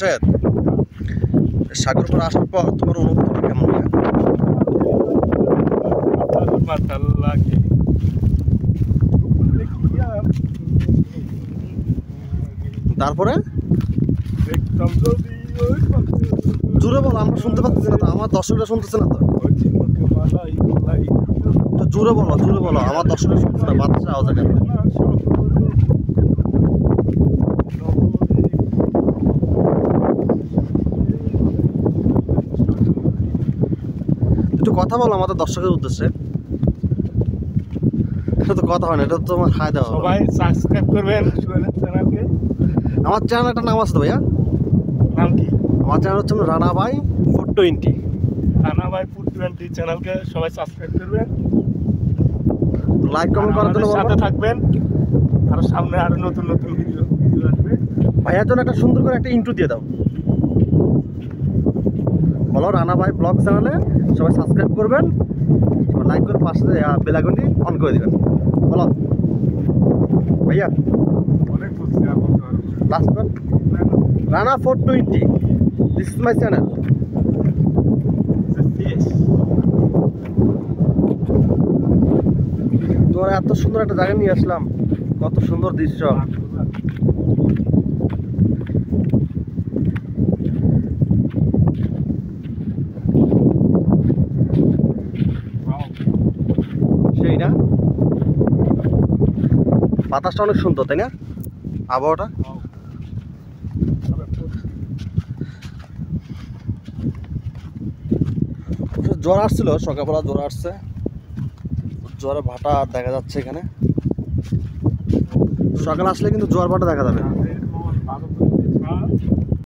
রাশেদ, সাগর পাড়ে আসার পর তোমার অনুভূতিটা কেমন? তারপরে জোরে বলো, আমরা শুনতে পাচ্ছি না তো, আমার দর্শকরা শুনতেছে না তো। জোরে বলো, জোরে বলো, আমার দর্শকরা শুনতেছে না, বাচ্চা আওয়াজ কেন? একটু কথা বলো আমাদের দর্শকের উদ্দেশ্যে। এটা তো কথা হয় না, এটা তো তোমার হাই দেওয়া। সবাই সাবস্ক্রাইব করবেন চ্যানেলকে। আমার চ্যানেলটার নাম আছে তো ভাইয়া? নাম কি? আমার চ্যানেল হচ্ছে রানা ভাই 420। রানা ভাই 420 চ্যানেলকে সবাই সাবস্ক্রাইব করবেন, লাইক কমেন্ট করার জন্য সাথে থাকবেন। আর সামনে আরো নতুন নতুন ভিডিও আসবে। ভাইয়ার জন্য একটা সুন্দর করে একটা ইন্ট্রো দিয়ে দাও। বলো রানা ভাই ব্লগ চ্যানেলে সবাই সাবস্ক্রাইব করবেন, সবাই লাইক করে পাশে বেল আইকনটি অন করে দিবেন। বলো ভাইয়া। অনেক খুশি last one, Rana 420, this is my channel. তোমার এত সুন্দর একটা জায়গা নিয়ে আসলাম, কত সুন্দর দৃশ্য। সেই না, বাতাসটা অনেক সুন্দর তাই না, আবহাওয়াটা। জ্বর আসছিল সকালবেলা, জ্বর আসছে, জ্বরে ভাটা দেখা যাচ্ছে এখানে। সকাল আসলে কিন্তু জ্বর ভাটা দেখা যাবে।